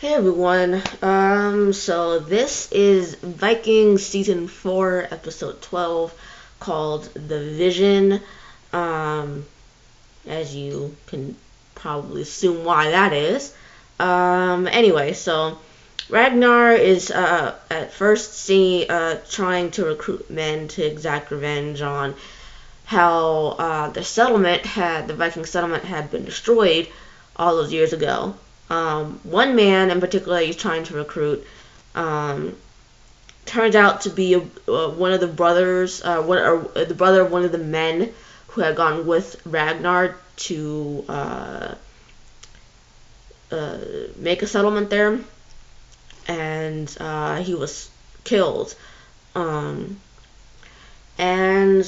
Hey everyone, so this is Vikings Season 4, Episode 12, called The Vision. As you can probably assume why that is. Anyway, so Ragnar is, at first trying to recruit men to exact revenge on how, the Viking settlement had been destroyed all those years ago. One man in particular he's trying to recruit turns out to be one of the brothers, the brother of one of the men who had gone with Ragnar to make a settlement there, and he was killed. And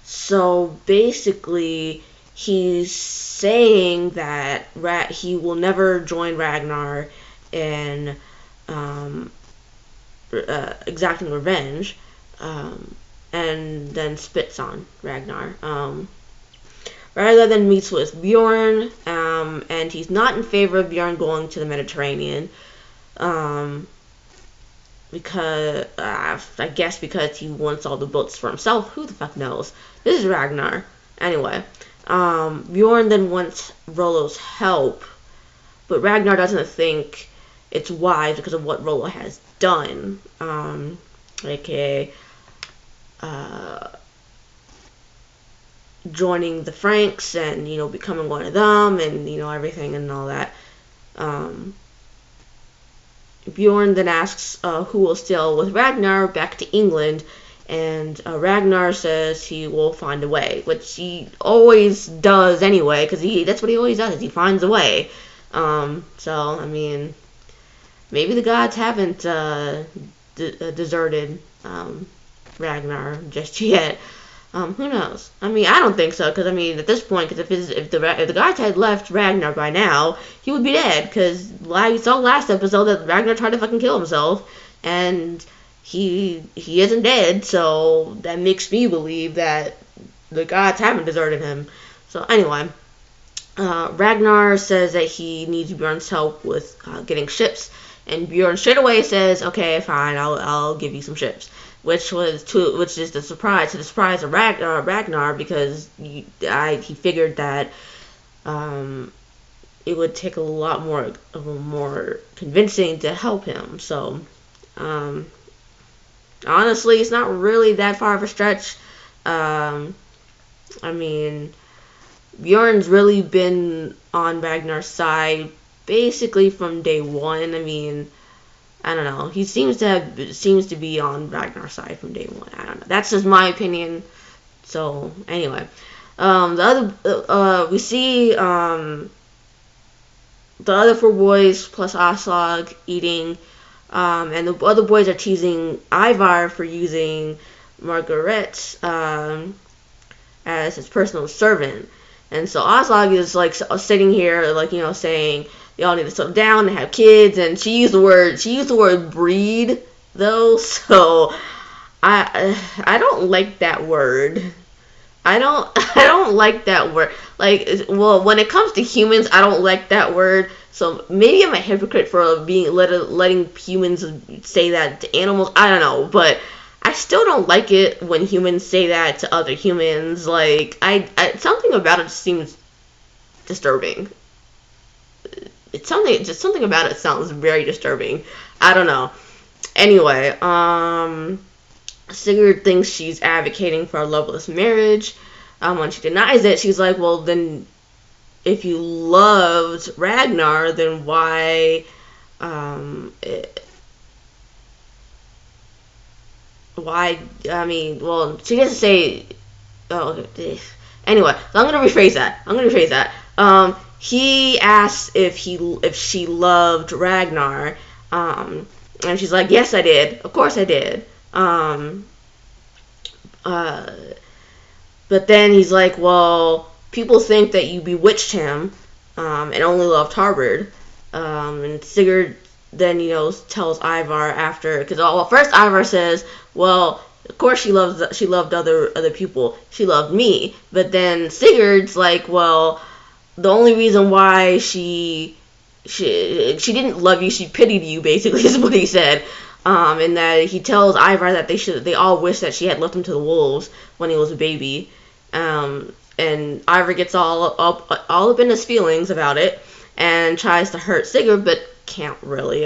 so basically, he's saying that he will never join Ragnar in exacting revenge, and then spits on Ragnar. Ragnar then meets with Bjorn, and he's not in favor of Bjorn going to the Mediterranean, because I guess because he wants all the boats for himself. Who the fuck knows? This is Ragnar. Anyway, Bjorn then wants Rollo's help, but Ragnar doesn't think it's wise because of what Rollo has done, aka joining the Franks and becoming one of them, and everything and all that. Bjorn then asks who will sail with Ragnar back to England, and Ragnar says he will find a way, which he always does anyway, because that's what he always does, he finds a way. So, I mean, maybe the gods haven't deserted Ragnar just yet. Who knows? I mean, I don't think so, because, I mean, at this point, because if the gods had left Ragnar by now, he would be dead, because we saw last episode that Ragnar tried to fucking kill himself, and he isn't dead, so that makes me believe that the gods haven't deserted him. So, anyway, Ragnar says that he needs Bjorn's help with getting ships, and Bjorn straight away says, okay, fine, I'll give you some ships. Which is the surprise of Ragnar, because he figured that it would take a lot more convincing to help him. So honestly, it's not really that far of a stretch. I mean, Bjorn's really been on Ragnar's side basically from day one. I mean, I don't know. He seems to be on Ragnar's side from day one. I don't know. That's just my opinion. So anyway, we see the other four boys plus Aslog eating, and the other boys are teasing Ivar for using Margaret as his personal servant. And so Aslog is like sitting here, like saying they all need to settle down and have kids, and she used the word breed though, so I don't like that word. I don't like that word. Like, well, when it comes to humans, I don't like that word. So maybe I'm a hypocrite for letting humans say that to animals. I don't know, but I still don't like it when humans say that to other humans. Like, something about it seems disturbing. Something about it sounds very disturbing. I don't know. Anyway, Sigurd thinks she's advocating for a loveless marriage. When she denies it, she's like, well, then if you loved Ragnar, then why, I mean, well, she doesn't say, oh, anyway, so I'm going to rephrase that. He asks if she loved Ragnar, and she's like, yes, I did. Of course I did. But then he's like, well, people think that you bewitched him, and only loved Harbard. And Sigurd then, tells Ivar after, because first Ivar says, well, of course she loved other people. She loved me. But then Sigurd's like, well, the only reason why she she didn't love you, she pitied you, basically, is what he said. And that he tells Ivar that they all wish that she had left him to the wolves when he was a baby. And Ivar gets all up in his feelings about it and tries to hurt Sigurd, but can't really.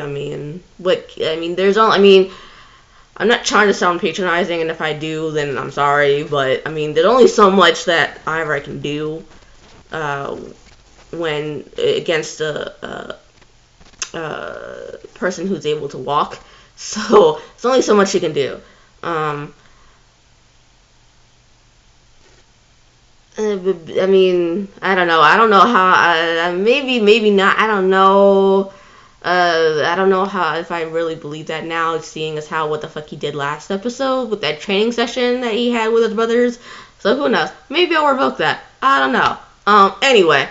I'm not trying to sound patronizing, and if I do, then I'm sorry, but there's only so much that Ivar can do when against a person who's able to walk. So it's only so much she can do. I don't know. I don't know how. Maybe not. I don't know. I don't know how, if I really believe that now, seeing as how what the fuck he did last episode with that training session that he had with his brothers. So who knows? Maybe I'll revoke that. I don't know. Anyway,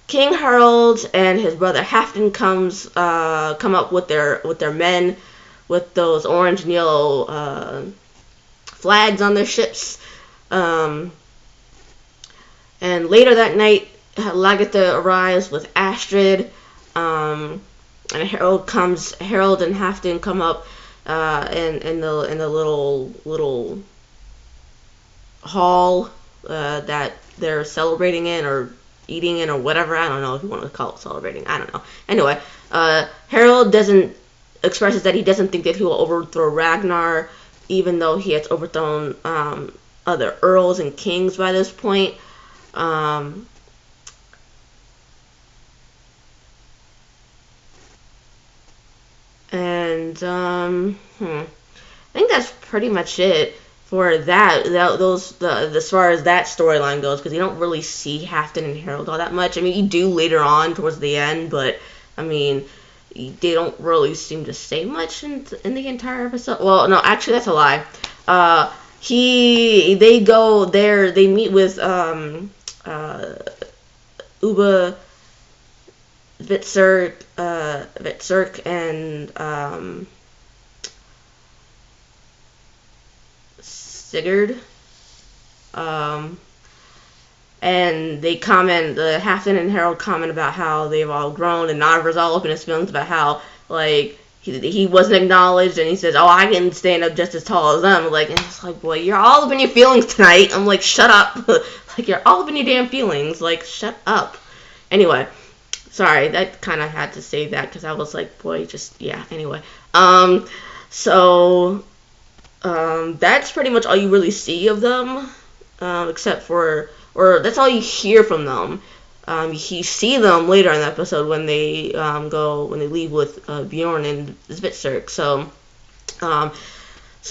King Harold and his brother Halfdan come up with their men with those orange and yellow flags on their ships. And later that night, Lagertha arrives with Astrid. And Harold and Halfdan come up in the little hall that they're celebrating in or eating in or whatever. I don't know if you want to call it celebrating. I don't know. Anyway, Harold expresses that he doesn't think that he will overthrow Ragnar, even though he has overthrown other earls and kings by this point. I think that's pretty much it for that. As far as that storyline goes, because you don't really see Halfdan and Harold all that much. You do later on towards the end, but they don't really seem to say much in the entire episode. Well, no, actually that's a lie. They go there. They meet with Uba, Vitsirk and Sigurd. And they comment, Halfdan and Harold comment about how they've all grown, and Ivar's all up in his feelings about how, he wasn't acknowledged, and he says, oh, I can stand up just as tall as them. And it's like, boy, you're all up in your feelings tonight. I'm like, shut up. You're all up in your damn feelings. Shut up. Anyway. Sorry, that kind of had to say that because I was like, boy, anyway. That's pretty much all you really see of them, except for, or that's all you hear from them. You see them later in the episode when they leave with Bjorn and Svitserk. So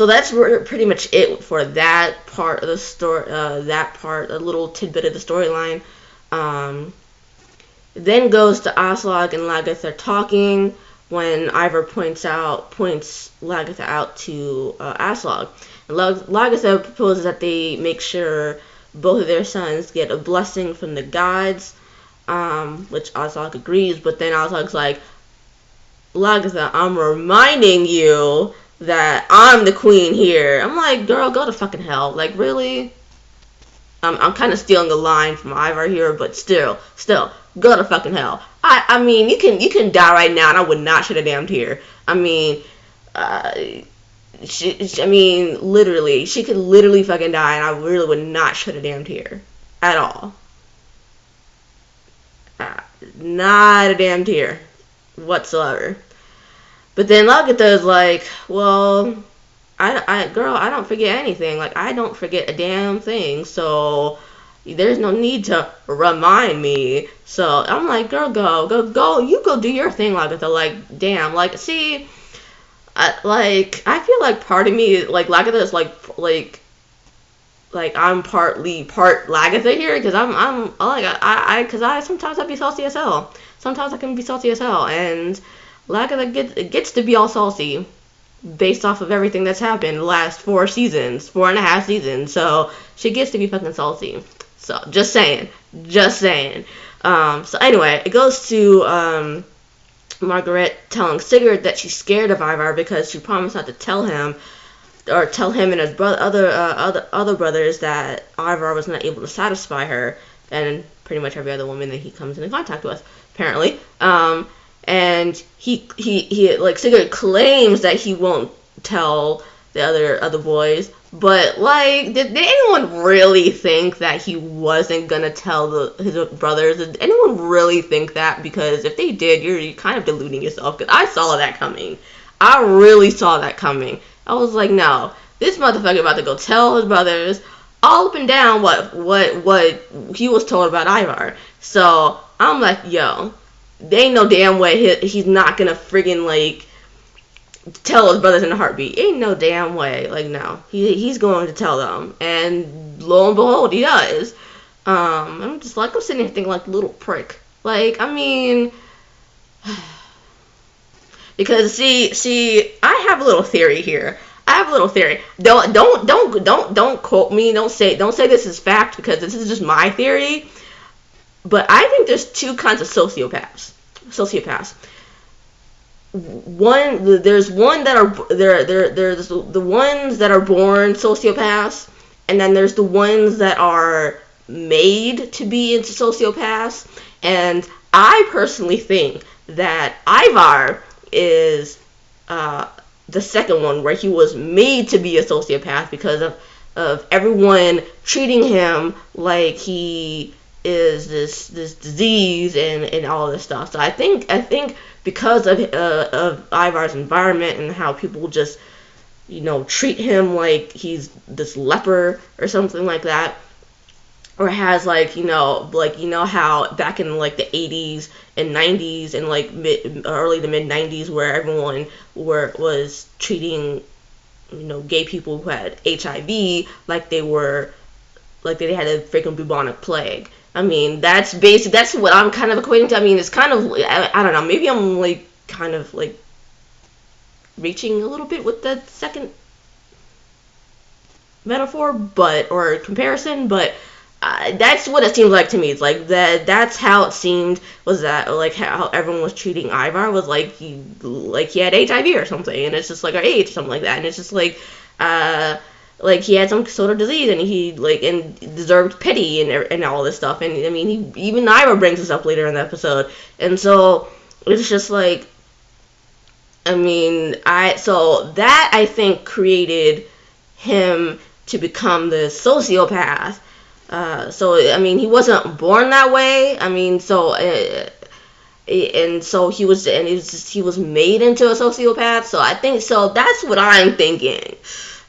that's pretty much it for that part of the story. A little tidbit of the storyline. Then goes to Aslog and Lagertha talking when Ivar points Lagertha out to Aslog. And Lagertha proposes that they make sure both of their sons get a blessing from the gods, which Aslog agrees, but then Aslog's like, Lagertha, I'm reminding you that I'm the queen here. I'm like, girl, go to fucking hell. Really? I'm kind of stealing a line from Ivar here, but still, go to fucking hell. You can die right now, and I would not shed a damn tear. Literally, she could literally fucking die, and I really would not shed a damn tear at all. Not a damn tear whatsoever. But then Lagertha is like, well, I don't forget anything. I don't forget a damn thing. So there's no need to remind me. So I'm like, girl, go. You go do your thing, Lagertha. Damn. See, I feel like part of me, Lagertha is I'm part Lagertha here, because I sometimes I be salty as hell. Sometimes I can be salty as hell, and Lagertha gets to be all salty based off of everything that's happened the last 4.5 seasons. So she gets to be fucking salty. So just saying. So anyway, it goes to Margaret telling Sigurd that she's scared of Ivar because she promised not to tell him and his other brothers that Ivar was not able to satisfy her, and pretty much every other woman that he comes into contact with, apparently. and he like Sigurd claims that he won't tell the other boys, but like did anyone really think that he wasn't gonna tell his brothers? Did anyone really think that? Because if they did, you're kind of deluding yourself, because I saw that coming. I really saw that coming. I was like, no, this motherfucker about to go tell his brothers all up and down what he was told about Ivar. So I'm like, yo, they ain't no damn way he's not gonna friggin' like tell his brothers in a heartbeat. Ain't no damn way. Like, no, he's going to tell them, and lo and behold, he does. I'm just like, I'm sitting here thinking like, little prick. Like, I mean, because see, I have a little theory here. I have a little theory. Don't quote me. Don't say this is fact, because this is just my theory. But I think there's two kinds of sociopaths. There's the ones that are born sociopaths, and then there's the ones that are made to be into sociopaths. And I personally think that Ivar is the second one, where he was made to be a sociopath because of everyone treating him like he is this disease and all this stuff. So I think because of Ivar's environment and how people just, treat him like he's this leper or something like that, or has like how back in like the 80s and 90s and like early to mid 90s, where everyone was treating gay people who had HIV like they had a freaking bubonic plague. I mean, that's what I'm kind of equating to. I mean, it's kind of, I don't know, maybe I'm like kind of like reaching a little bit with the second metaphor, or comparison, but that's what it seems like to me. It's like that's how it seemed, was that like how everyone was treating Ivar, was like he had HIV or something, and it's just like, or AIDS or something like that, and it's just like he had some sort of disease, and he and deserved pity and all this stuff. And I mean, even Ivar brings this up later in the episode, and so it's just like, I mean, that I think created him to become the sociopath. So I mean, he wasn't born that way. I mean, so he was made into a sociopath. So I think, so that's what I'm thinking.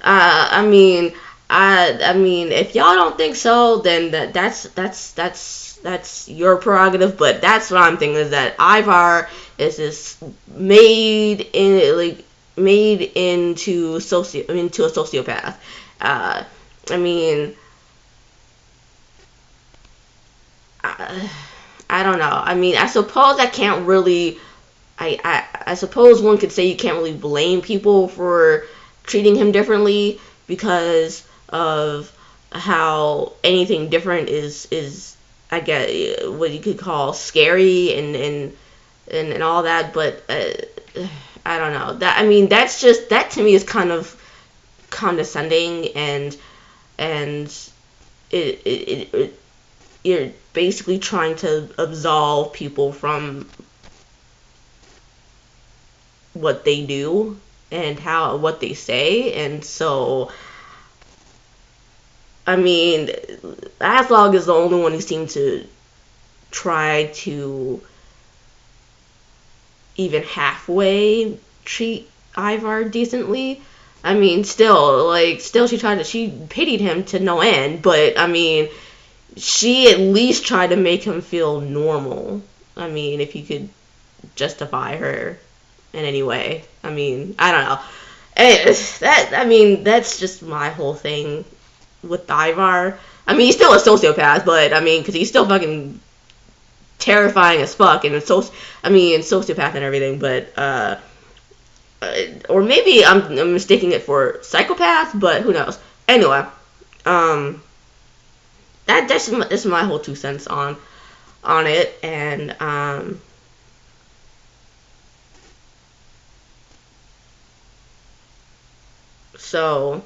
I mean, if y'all don't think so, then that's your prerogative. But that's what I'm thinking, is that Ivar is this made into a sociopath. I mean, I don't know. I mean, I suppose I can't really. I suppose one could say you can't really blame people for treating him differently, because of how anything different is I guess what you could call scary and all that. But I don't know. That, I mean, that to me is kind of condescending, and it you're basically trying to absolve people from what they do and what they say. And so, I mean, Aslog is the only one who seemed to try to even halfway treat Ivar decently. I mean, still she pitied him to no end, but I mean, she at least tried to make him feel normal. I mean, if you could justify her in any way. I mean, I don't know. Anyways, that's just my whole thing with Ivar. I mean, he's still a sociopath, but I mean, because he's still fucking terrifying as fuck, and sociopath and everything, but or maybe I'm mistaking it for psychopath, but who knows. Anyway, that's my whole 2 cents on it. And so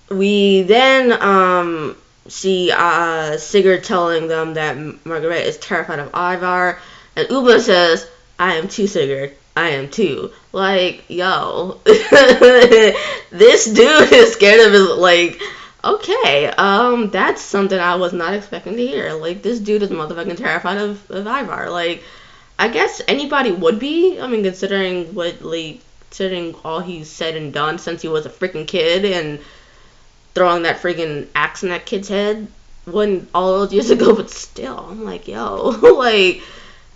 we then see Sigurd telling them that Margaret is terrified of Ivar, And Uba says, I am too, Sigurd. I am too. Like, yo. This dude is scared of his, like, okay, that's something I was not expecting to hear. Like, this dude is motherfucking terrified of Ivar. Like, I guess anybody would be. I mean, considering all he's said and done since he was a freaking kid, and throwing that freaking axe in that kid's head all those years ago, but still, I'm like, yo,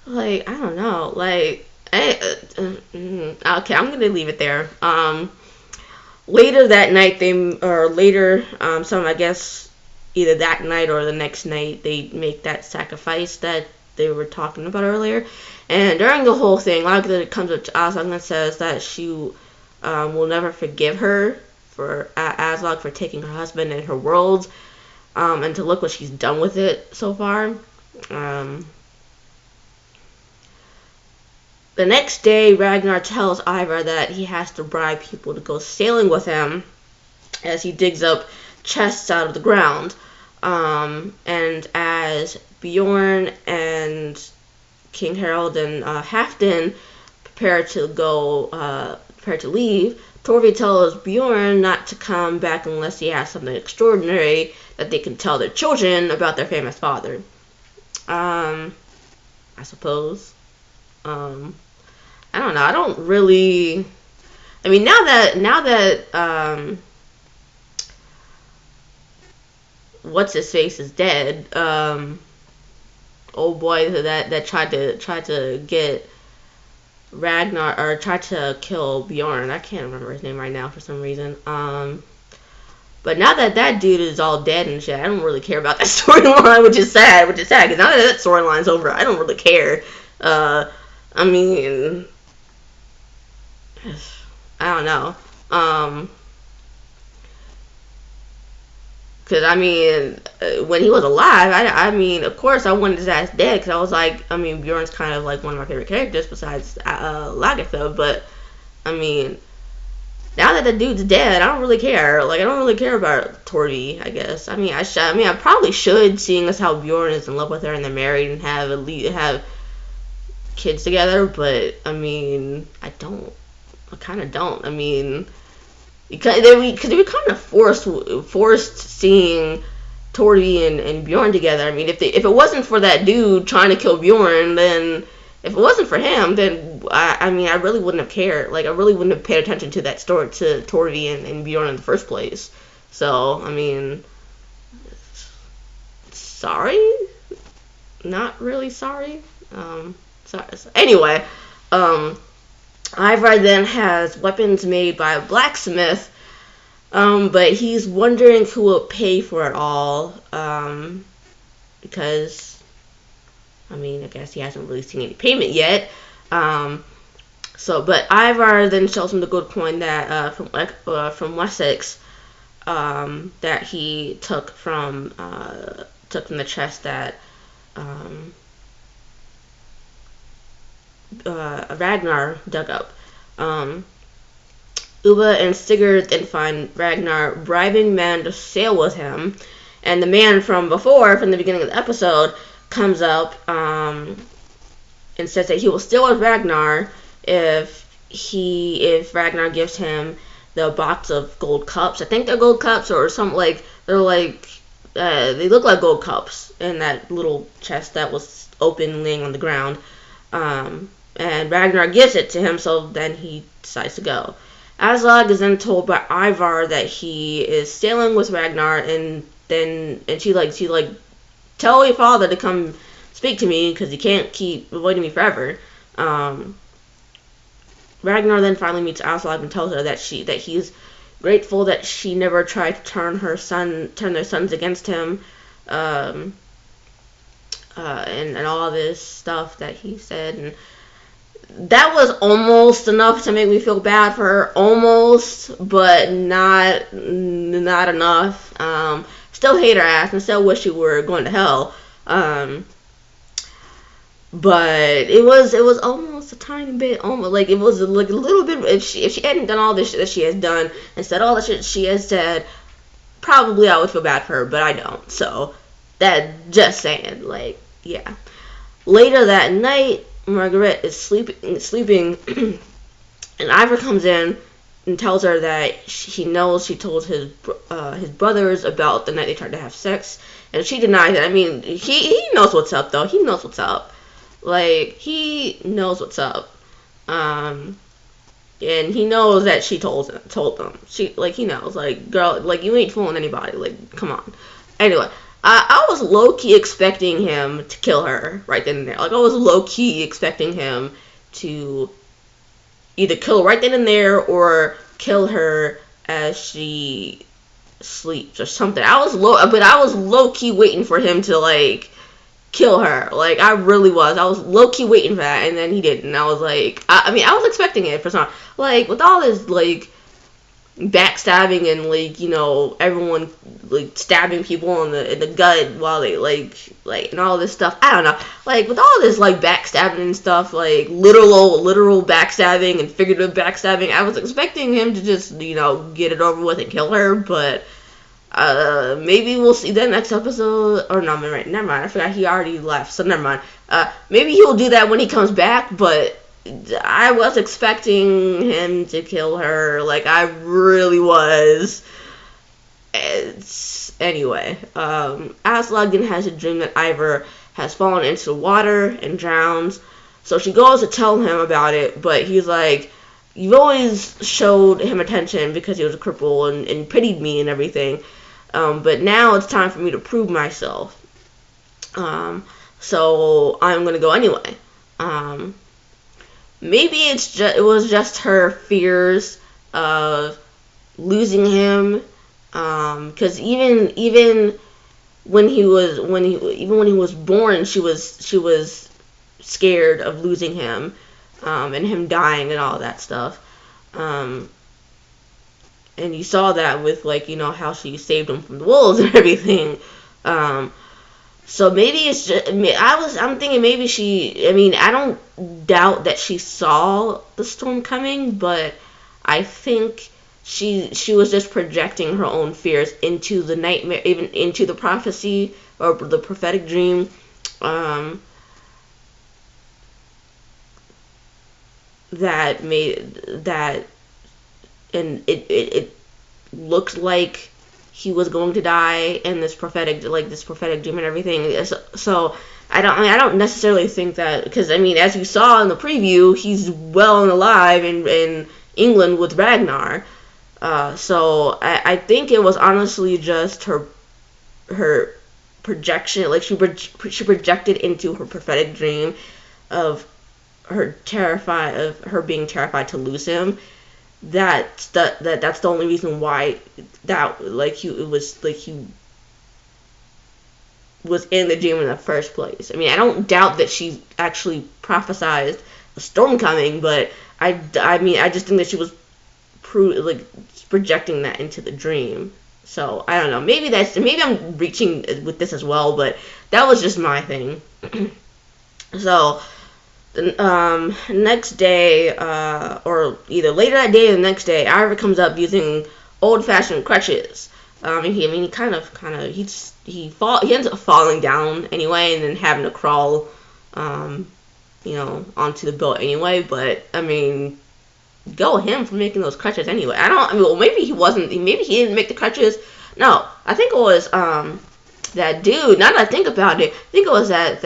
like, I don't know, like, okay, I'm gonna leave it there. Later that night, I guess, either that night or the next night, they make that sacrifice that they were talking about earlier. And during the whole thing, Ragnar comes up to Aslog and says that she will never forgive her for Aslog for taking her husband and her world, and to look what she's done with it so far. The next day, Ragnar tells Ivar that he has to bribe people to go sailing with him as he digs up chests out of the ground. And as Bjorn and King Harald and Halfdan prepare to leave, Torvi tells Bjorn not to come back unless he has something extraordinary that they can tell their children about their famous father. I suppose. I don't know. I don't really. I mean, now that what's his face is dead. Old boy that tried to get Ragnar, or tried to kill Bjorn. I can't remember his name right now for some reason. But now that dude is all dead and shit, I don't really care about that storyline, which is sad. Because now that storyline's over, I don't really care. I mean, I don't know. Because, I mean, when he was alive, I mean, of course I wanted his ass dead, because I was like, I mean, Bjorn's kind of like one of my favorite characters besides Lagertha, but, I mean, now that the dude's dead, I don't really care. Like, I don't really care about Torvi, I guess. I mean, I probably should, seeing as how Bjorn is in love with her and they're married and have kids together, but, I mean, I kind of don't. I mean, because they were kind of forced seeing Torvi and Bjorn together. I mean, if it wasn't for that dude trying to kill Bjorn, then if it wasn't for him, then I mean, I really wouldn't have cared. Like, I really wouldn't have paid attention to that story, to Torvi and Bjorn in the first place. So, I mean, sorry, not really sorry. Sorry. Anyway, Ivar then has weapons made by a blacksmith, but he's wondering who will pay for it all, because, I mean, I guess he hasn't really seen any payment yet. But Ivar then shows him the gold coin that from Wessex, that he took from the chest that Ragnar dug up. Uba and Sigurd then find Ragnar bribing men to sail with him, and the man from the beginning of the episode, comes up and says that he will sail with Ragnar if Ragnar gives him the box of gold cups. I think they're gold cups or something, like they look like gold cups in that little chest that was open, laying on the ground. And Ragnar gives it to him, so then he decides to go. Aslog is then told by Ivar that he is sailing with Ragnar, and she tell your father to come speak to me, because he can't keep avoiding me forever. Ragnar then finally meets Aslog and tells her that he's grateful that she never tried to turn their sons against him, and all this stuff that he said, and that was almost enough to make me feel bad for her, almost, but not enough. Still hate her ass and still wish she were going to hell. But it was almost a tiny bit, almost like it was like a little bit. If she hadn't done all this shit that she has done and said all the shit she has said, probably I would feel bad for her, but I don't. So that, just saying, like, yeah. Later that night, Margaret is sleeping, and Ivar comes in and tells her that he knows she told his brothers about the night they tried to have sex, and she denies it. I mean, he knows what's up though. He knows what's up. Like, he knows what's up. And he knows that she told them. He knows. Like, girl, like, you ain't fooling anybody. Like, come on. Anyway, I was low-key expecting him to kill her right then and there. Like, I was low-key expecting him to either kill her right then and there or kill her as she sleeps or something. But I was low-key waiting for him to, like, kill her. Like, I really was. I was low-key waiting for that, and then he didn't. I was like, I mean, I was expecting it for some, like, with all this, like, backstabbing and, like, you know, everyone, like, stabbing people in the gut while they, like, and all this stuff. I don't know. Like, with all this, like, backstabbing and stuff, like, literal backstabbing and figurative backstabbing, I was expecting him to just, you know, get it over with and kill her, but maybe we'll see that next episode. Or no, never mind. I forgot he already left, so never mind. Maybe he'll do that when he comes back, but I was expecting him to kill her. Like, I really was. Anyway, Aslog then has a dream that Ivar has fallen into the water and drowns. So she goes to tell him about it, but he's like, you've always showed him attention because he was a cripple and pitied me and everything. But now it's time for me to prove myself. So I'm going to go anyway. Maybe it was just her fears of losing him, because even when he was born, she was scared of losing him, and him dying and all that stuff. And you saw that with, like, you know, how she saved him from the wolves and everything. So maybe it's just, I'm thinking maybe I don't doubt that she saw the storm coming, but I think she was just projecting her own fears into the nightmare, even into the prophecy or the prophetic dream. And it looked like he was going to die in this prophetic dream and everything. So I don't necessarily think that, because I mean, as you saw in the preview, he's well and alive in England with Ragnar. So I think it was honestly just her projection, like she projected into her prophetic dream of her being terrified to lose him. That's the only reason why he was in the dream in the first place. I mean, I don't doubt that she actually prophesied a storm coming, but I just think that she was projecting that into the dream. So I don't know. Maybe I'm reaching with this as well, but that was just my thing. So the next day, or either later that day or the next day, Ivar comes up using old-fashioned crutches. He ends up falling down anyway, and then having to crawl, onto the boat anyway. But I mean, go him for making those crutches anyway. Maybe he didn't make the crutches. No, I think it was that dude. Now that I think about it, I think it was that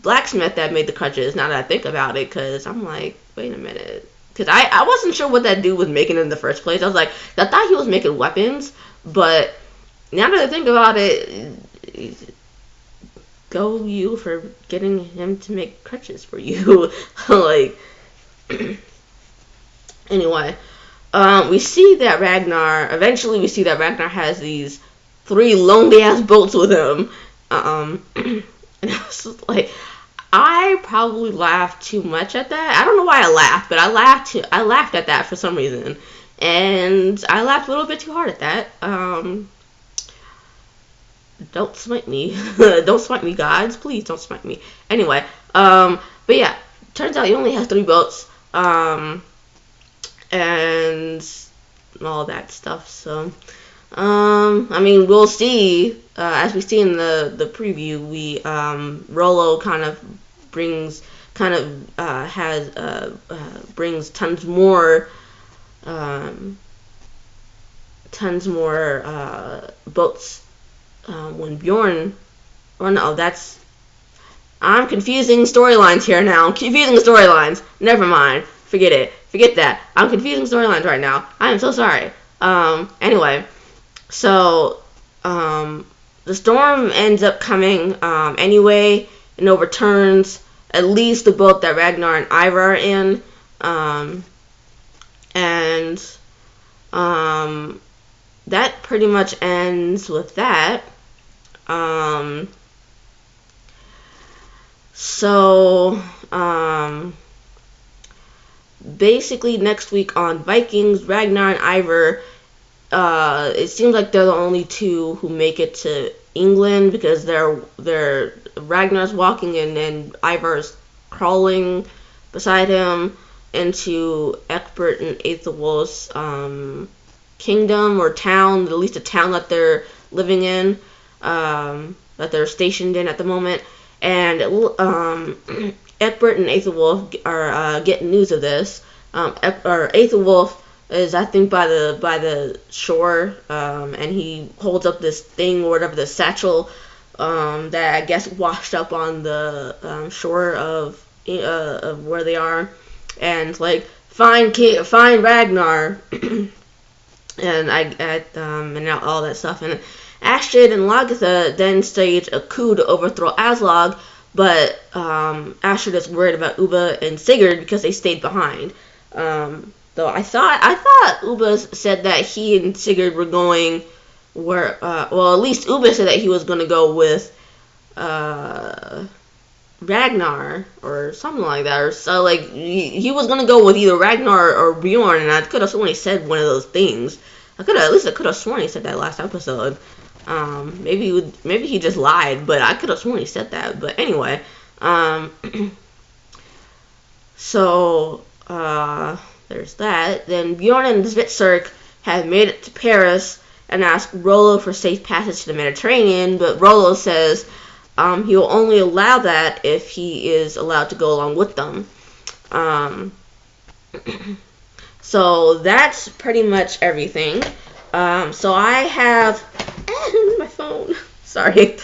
blacksmith that made the crutches. Now that I think about it, because I'm like, wait a minute, because I wasn't sure what that dude was making in the first place. I was like, I thought he was making weapons, but now that I think about it, go you for getting him to make crutches for you. Like, anyway, we see that Ragnar has these 3 lonely ass boats with him. And I was just like, I probably laughed too much at that. I don't know why I laughed, but I laughed at that for some reason. And I laughed a little bit too hard at that. Don't smite me. Don't smite me, gods. Please don't smite me. Anyway, but yeah, turns out he only has 3 boats. And all that stuff. So, we'll see. As we see in the preview, Rollo kind of kind of brings tons more boats when Bjorn. Or no, I'm confusing storylines here now. I'm confusing storylines. Never mind. Forget it. Forget that. I'm confusing storylines right now. I am so sorry. Anyway, so the storm ends up coming anyway, and overturns at least the boat that Ragnar and Ivar are in. That pretty much ends with that. Basically next week on Vikings, Ragnar and Ivar, it seems like they're the only two who make it to England, because they're Ragnar's walking and Ivar's crawling beside him into Ecbert and Ethelwulf's kingdom or town, at least a town that they're living in, that they're stationed in at the moment. And Ecbert and Ethelwulf are getting news of this. Ethelwulf is, I think, by the shore, and he holds up this thing or whatever, the satchel that I guess washed up on the shore of where they are, and like find Ragnar, and and all that stuff. And Astrid and Lagertha then stage a coup to overthrow Aslog, but Astrid is worried about Ubba and Sigurd because they stayed behind. Though I thought Ubba said that he and Sigurd were going where, well, at least Ubba said that he was going to go with Ragnar or something like that, or so, like he was going to go with either Ragnar or Bjorn, and I could have sworn he said one of those things. I could have sworn he said that last episode. Maybe he just lied, but I could have sworn he said that. But anyway, so there's that. Then Bjorn and Svitserk have made it to Paris and ask Rollo for safe passage to the Mediterranean, but Rollo says he will only allow that if he is allowed to go along with them. So that's pretty much everything. So I have my phone. Sorry.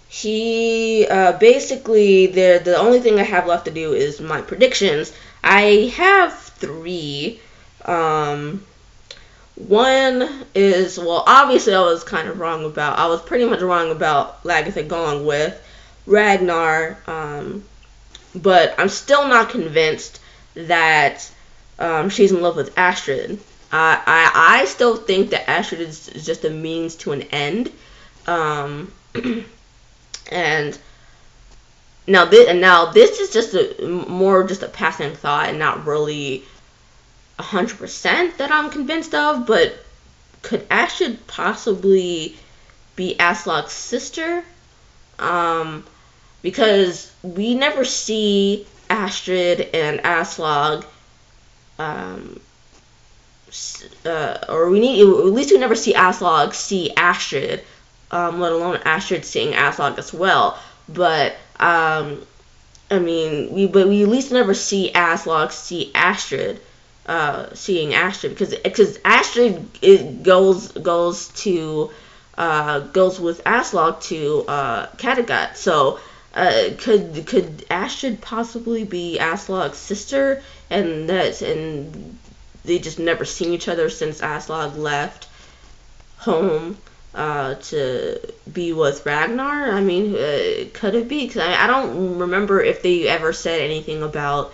He basically the only thing I have left to do is my predictions. I have 3. One is, well, obviously I was pretty much wrong about Lagertha going with Ragnar, but I'm still not convinced that she's in love with Astrid. I still think that Astrid is just a means to an end. And now this is just more just a passing thought and not really 100% that I'm convinced of, but could Astrid possibly be Aslog's sister? Because we never see Astrid and Aslog, at least we never see Aslog see Astrid, let alone Astrid seeing Aslog as well. But we at least never see Aslog see Astrid, seeing Astrid, because Astrid goes with Aslog to Kattegat. So could Astrid possibly be Aslog's sister, and they just never seen each other since Aslog left home to be with Ragnar? I mean, could it be? Because I don't remember if they ever said anything about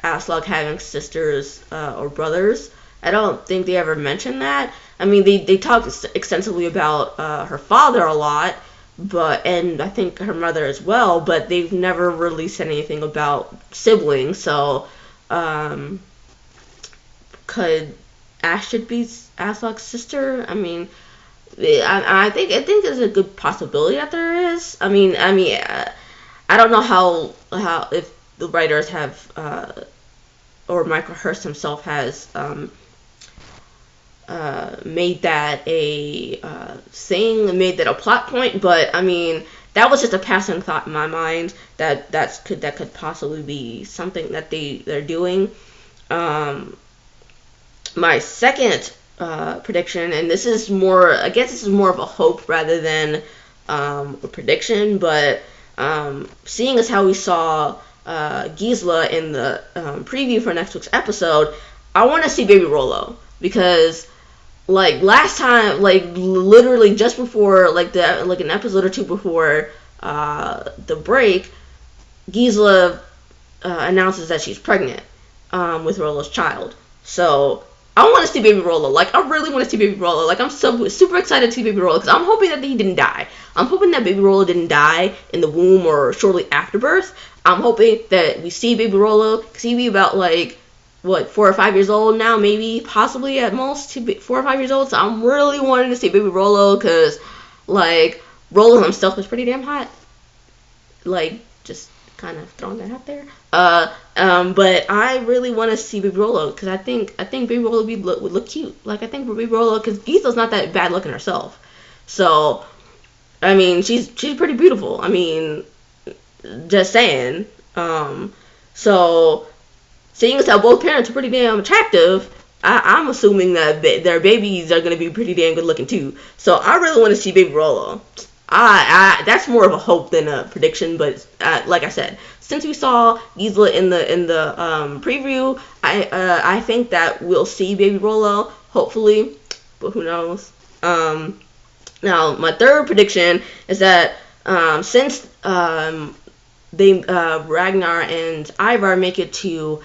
Aslog having sisters or brothers. I don't think they ever mentioned that. I mean, they talked extensively about her father a lot, and I think her mother as well, but they've never really said anything about siblings. So, could Astrid be Aslog's sister? I mean, I think there's a good possibility that there is. I mean, I don't know how if the writers have or Michael Hirst himself has made that a thing, made that a plot point, but I mean, that was just a passing thought in my mind that could possibly be something that they're doing. My second prediction, and this is more, I guess this is more of a hope rather than a prediction, but seeing as how we saw Gisela in the preview for next week's episode, I want to see Baby Rolo, because like last time, like literally just before, like an episode or two before the break, Gisela announces that she's pregnant with Rolo's child. So I want to see Baby Rolo. Like, I really want to see Baby Rolo. Like, I'm so super excited to see Baby Rolo, because I'm hoping that he didn't die. I'm hoping that Baby Rolo didn't die in the womb or shortly after birth. I'm hoping that we see Baby Rolo, because he'd be about, like, what, 4 or 5 years old now, maybe, possibly at most 4 or 5 years old. So I'm really wanting to see Baby Rolo, because, like, Rolo himself is pretty damn hot. Like, just kind of throwing that out there. But I really want to see Baby Rolo, because I think Baby Rolo would look cute. Like, I think Baby Rolo, because Gisela's not that bad looking herself. So, I mean, she's pretty beautiful. I mean, just saying. So, seeing as how both parents are pretty damn attractive, I'm assuming that their babies are going to be pretty damn good looking too. So, I really want to see Baby Rolo. That's more of a hope than a prediction, but like I said, since we saw Gisela in the preview, I think that we'll see Baby Rolo, hopefully, but who knows. Now, my third prediction is that since Ragnar and Ivar make it to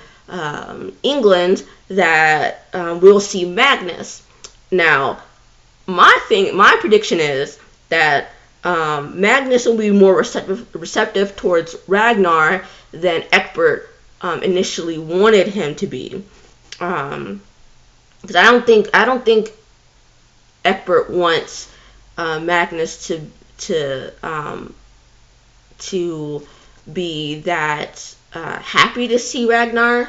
England, that we'll see Magnus. Now, my prediction is that Magnus will be more receptive towards Ragnar than Ecbert initially wanted him to be, because I don't think Ecbert wants Magnus to be that happy to see Ragnar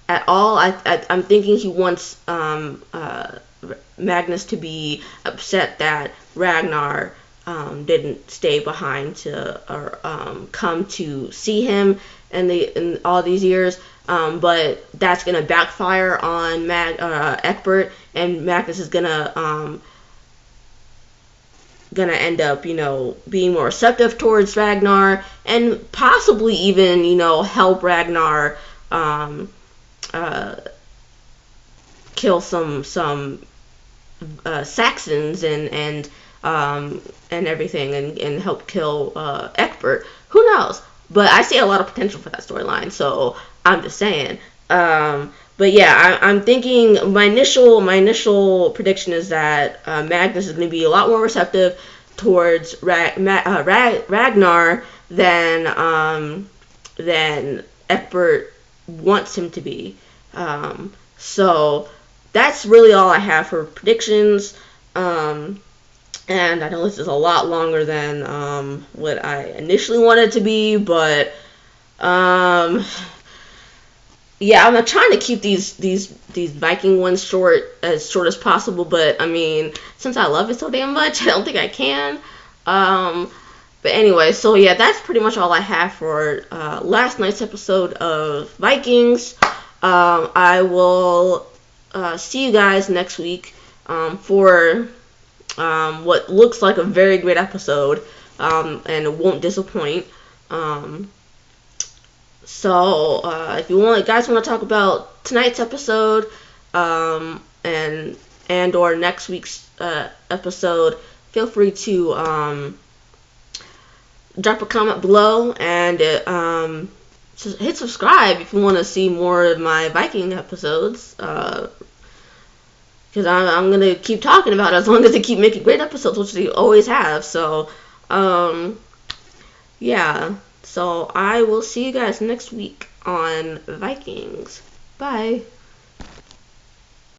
at all. I'm thinking he wants Magnus to be upset that Ragnar didn't stay behind or come to see him in all these years, but that's gonna backfire on Ecbert, and Magnus is gonna end up, being more receptive towards Ragnar, and possibly even, help Ragnar kill some Saxons and everything, and help kill Ecbert. Who knows? But I see a lot of potential for that storyline, so I'm just saying. But yeah, I'm thinking my initial prediction is that Magnus is going to be a lot more receptive towards Ragnar than Ecbert wants him to be. So that's really all I have for predictions. And I know this is a lot longer than what I initially wanted it to be, but yeah, I'm trying to keep these Viking ones short as possible. But I mean, since I love it so damn much, I don't think I can. But anyway, so yeah, that's pretty much all I have for last night's episode of Vikings. I will see you guys next week for what looks like a very great episode, and it won't disappoint. So if you guys want to talk about tonight's episode, and or next week's episode, feel free to drop a comment below, and hit subscribe if you want to see more of my Viking episodes. Because I'm going to keep talking about it as long as they keep making great episodes, which they always have. So, yeah. So, I will see you guys next week on Vikings. Bye.